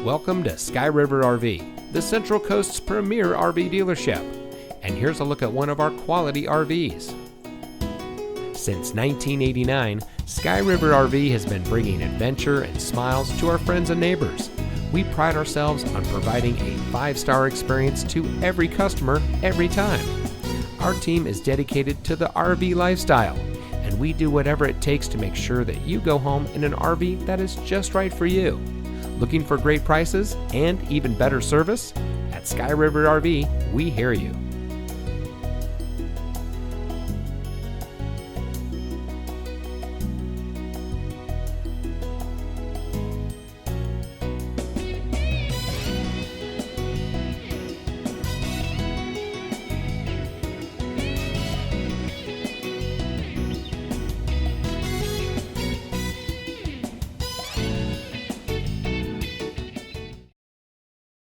Welcome to Sky River RV, the Central Coast's premier RV dealership. And here's a look at one of our quality RVs. Since 1989, Sky River RV has been bringing adventure and smiles to our friends and neighbors. We pride ourselves on providing a 5-star experience to every customer every time. Our team is dedicated to the RV lifestyle, and we do whatever it takes to make sure that you go home in an RV that is just right for you. Looking for great prices and even better service? At Sky River RV, we hear you.